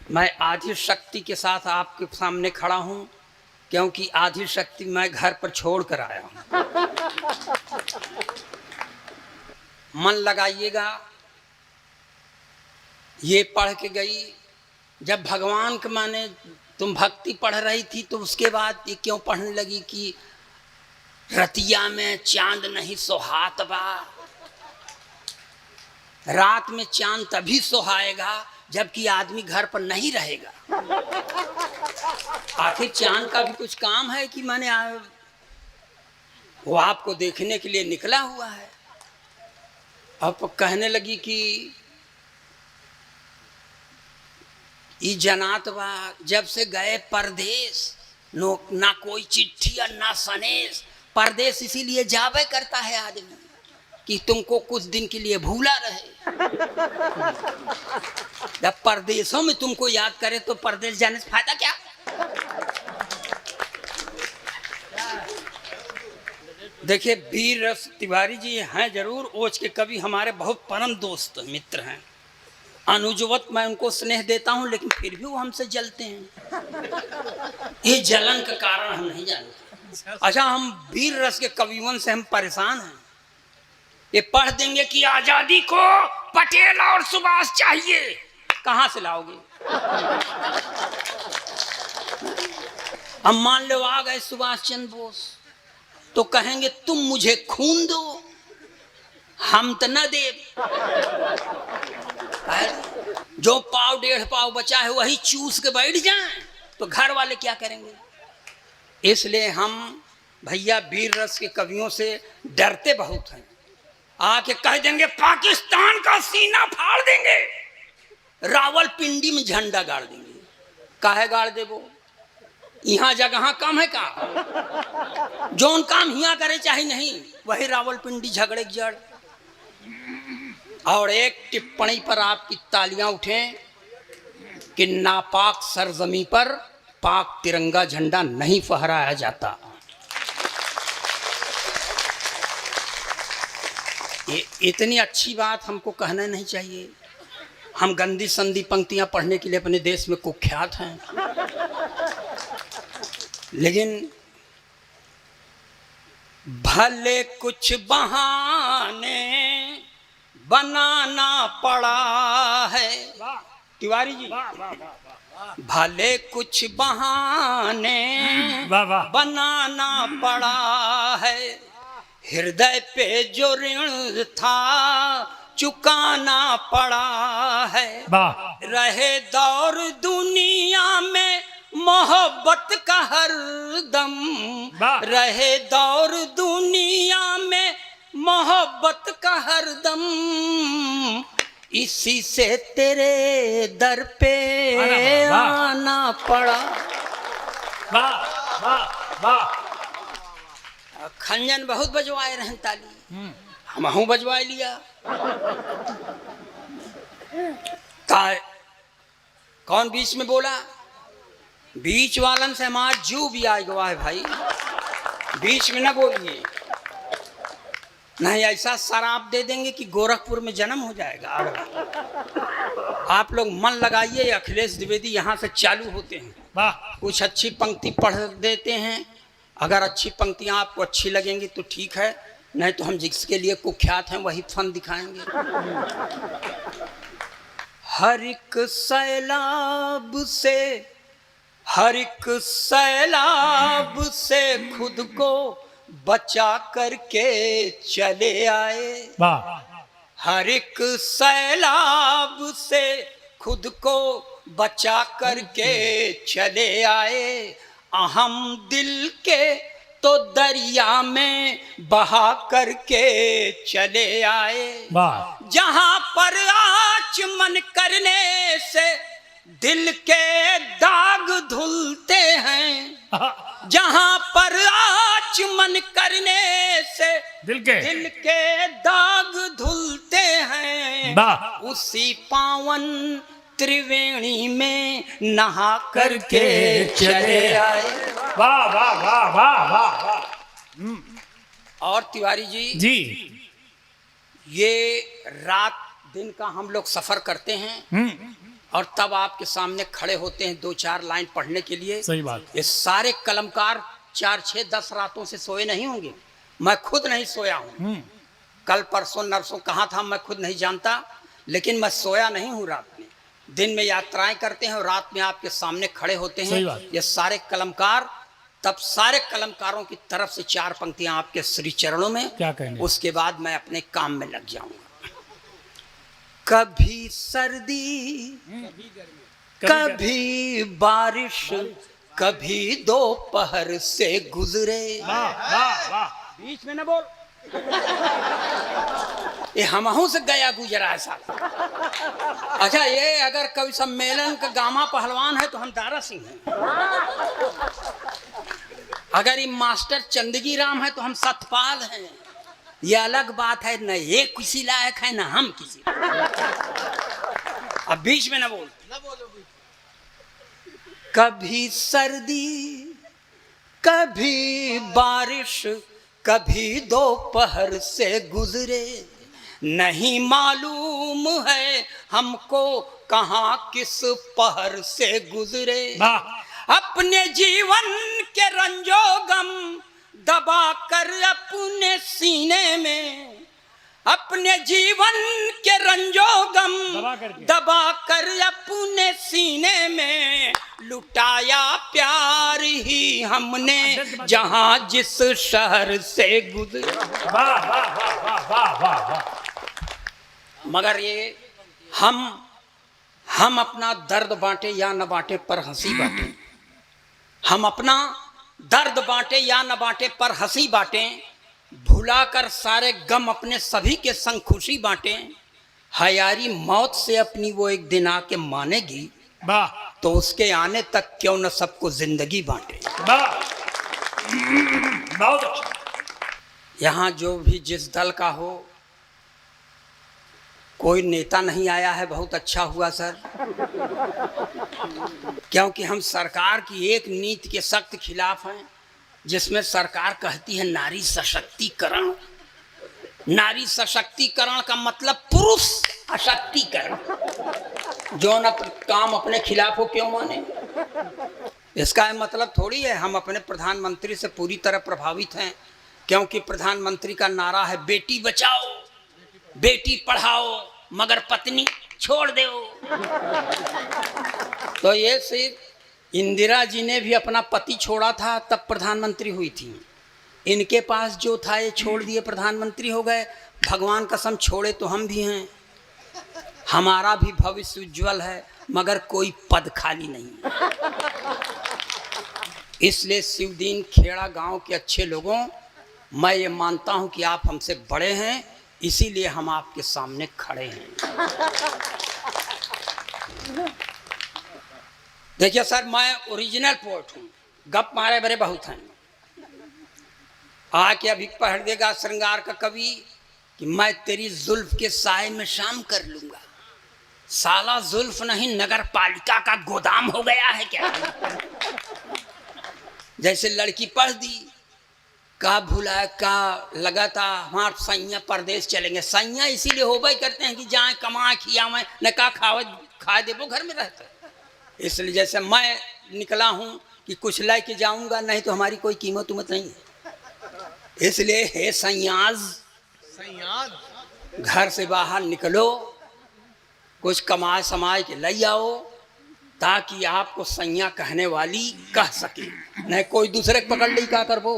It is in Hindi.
मैं आधी शक्ति के साथ आपके सामने खड़ा हूं, क्योंकि आधी शक्ति मैं घर पर छोड़ कर आया हूं। मन लगाइएगा। ये पढ़ के गई, जब भगवान के माने तुम भक्ति पढ़ रही थी तो उसके बाद ये क्यों पढ़ने लगी कि रतिया में चांद नहीं सोहात बा। रात में चांद तभी सोहाएगा जबकि आदमी घर पर नहीं रहेगा। आखिर चांद का भी कुछ काम है कि मैंने वो आपको देखने के लिए निकला हुआ है। अब कहने लगी कि ई जनात बा जब से गए परदेश, ना कोई चिट्ठी और ना सनेश। परदेश इसीलिए जावे करता है आदमी कि तुमको कुछ दिन के लिए भूला रहे। जब परदेशों में तुमको याद करे तो परदेश जाने से फायदा क्या। देखिए, वीर रस तिवारी जी हैं जरूर, ओज के कवि, हमारे बहुत परम दोस्त मित्र हैं। अनुजवत मैं उनको स्नेह देता हूं, लेकिन फिर भी वो हमसे जलते हैं। ये जलन का कारण हम नहीं जानते। अच्छा, हम वीर रस के कवियों से हम परेशान हैं। ये पढ़ देंगे कि आजादी को पटेल और सुभाष चाहिए, कहां से लाओगे। अब मान लो आ गए सुभाष चंद्र बोस, तो कहेंगे तुम मुझे खून दो, हम तो न दे। जो पाव डेढ़ पाव बचा है वही चूस के बैठ जाएं तो घर वाले क्या करेंगे। इसलिए हम भैया वीर रस के कवियों से डरते बहुत हैं। आके कह देंगे पाकिस्तान का सीना फाड़ देंगे, रावलपिंडी में झंडा गाड़ देंगे। काहे गाड़ देवो, यहाँ जगह कम है का। जोन काम यहाँ करे चाहे नहीं, वही रावलपिंडी झगड़े जड़। और एक टिप्पणी पर आपकी तालियां उठें कि नापाक सरजमी पर पाक तिरंगा झंडा नहीं फहराया जाता। ये इतनी अच्छी बात हमको कहना नहीं चाहिए। हम गंदी संदी पंक्तियां पढ़ने के लिए अपने देश में कुख्यात हैं, लेकिन भले कुछ बहाने बनाना पड़ा है। तिवारी जी, भले कुछ बहाने बनाना पड़ा है, हृदय पे जो ऋण था चुकाना पड़ा है। रहे दौर दुनिया में मोहब्बत का हरदम, रहे दौर दुनिया में मोहब्बत का हरदम, इसी से तेरे दर पे आना पड़ा। खंजन बहुत बजवाए रहन ताली, हमहू बजवाए लिया। कौन बीच में बोला। बीच वालन से हमारा जू भी आ गया है भाई, बीच में ना बोलिए, नहीं ऐसा शराब दे देंगे कि गोरखपुर में जन्म हो जाएगा। आप लोग मन लगाइए, अखिलेश द्विवेदी यहाँ से चालू होते हैं, कुछ अच्छी पंक्ति पढ़ देते हैं। अगर अच्छी पंक्तियाँ आपको अच्छी लगेंगी तो ठीक है, नहीं तो हम जिसके लिए कुख्यात हैं वही फन दिखाएंगे। हर एक सैलाब से, हर एक सैलाब से खुद को बचा करके चले आए। हर एक सैलाब से खुद को बचा करके चले आए, अहम दिल के तो दरिया में बहा करके चले आए। जहां पर आचमन करने से दिल के दाग धुलते हैं, जहां पर आचमन करने से दिल के दाग धुलते हैं, उसी पावन त्रिवेणी में नहा करके चले आए। वाह वाह वाह वाह वाह। और तिवारी जी, ये रात दिन का हम लोग सफर करते हैं और तब आपके सामने खड़े होते हैं 2-4 लाइन पढ़ने के लिए। सही बात। ये सारे कलमकार 4-6-10 रातों से सोए नहीं होंगे। मैं खुद नहीं सोया हूँ। कल परसों नरसों कहाँ था मैं खुद नहीं जानता, लेकिन मैं सोया नहीं हूँ रात में। दिन में यात्राएं करते हैं और रात में आपके सामने खड़े होते हैं ये सारे कलमकार। तब सारे कलमकारों की तरफ से 4 पंक्तियां आपके श्री चरणों में, क्या कहने। उसके बाद मैं अपने काम में लग जाऊंगा। कभी सर्दी, कभी बारिश, कभी दोपहर से गुजरे। वाह वाह वाह। बीच में न बोल, ये हमहू से गया गुजरा है साहब। अच्छा, ये अगर कवि सम्मेलन का गामा पहलवान है तो हम दारा सिंह हैं। अगर ये मास्टर चंदगी राम है तो हम सतपाल हैं। ये अलग बात है, न ये किसी लायक है न हम किसी। अब बीच में न बोल। कभी सर्दी, कभी बारिश, कभी दोपहर से गुजरे, नहीं मालूम है हमको कहाँ किस पहर से गुजरे। अपने जीवन के रंजो गम दबा कर अपने सीने में, अपने जीवन के रंजो गम दबा कर अपने सीने में, लुटाया प्यार ही हमने जहां जिस शहर से गुजरे। वाह वाह वाह वाह वाह वाह। मगर ये हम अपना दर्द बांटे या न बांटे पर हंसी बांटे। हम अपना दर्द बांटे या न बांटे पर हंसी बांटे, भुलाकर सारे गम अपने सभी के संग खुशी बांटे। हयारी मौत से अपनी वो एक दिन आके मानेगी, तो उसके आने तक क्यों न सबको जिंदगी बांटे। बहुत अच्छा। यहाँ जो भी जिस दल का हो, कोई नेता नहीं आया है, बहुत अच्छा हुआ सर, क्योंकि हम सरकार की एक नीति के सख्त खिलाफ हैं, जिसमें सरकार कहती है नारी सशक्तिकरण। नारी सशक्तिकरण का मतलब पुरुष अशक्तिकरण। जो न काम अपने खिलाफ हो क्यों माने। इसका मतलब थोड़ी है हम अपने प्रधानमंत्री से पूरी तरह प्रभावित हैं, क्योंकि प्रधानमंत्री का नारा है बेटी बचाओ बेटी पढ़ाओ मगर पत्नी छोड़ दो। तो ये सिर्फ इंदिरा जी ने भी अपना पति छोड़ा था तब प्रधानमंत्री हुई थी। इनके पास जो था ये छोड़ दिए, प्रधानमंत्री हो गए। भगवान कसम छोड़े तो हम भी हैं, हमारा भी भविष्य उज्जवल है, मगर कोई पद खाली नहीं। इसलिए शिवदीन खेड़ा गांव के अच्छे लोगों, मैं ये मानता हूं कि आप हमसे बड़े हैं, इसीलिए हम आपके सामने खड़े हैं। देखिए सर, मैं ओरिजिनल पोएट हूँ, गप मारे भरे बहुत हैं। आके अभी पढ़ देगा श्रृंगार का कवि कि मैं तेरी जुल्फ के साए में शाम कर लूंगा। साला जुल्फ नहीं नगर पालिका का गोदाम हो गया है क्या। जैसे लड़की पढ़ दी, का भूला का लगा था हमारे सैया परदेश चलेंगे। सैया इसीलिए हो भाई करते हैं कि जाए कमाए खियावे, न का खाए देवो घर में रहता। इसलिए जैसे मैं निकला हूँ कि कुछ ला के जाऊंगा, नहीं तो हमारी कोई कीमत उमत नहीं है। इसलिए हे सैयाज, घर से बाहर निकलो, कुछ कमाए समाए के ले आओ, ताकि आपको सैया कहने वाली कह सके, नहीं कोई दूसरे पकड़ ली का करबो।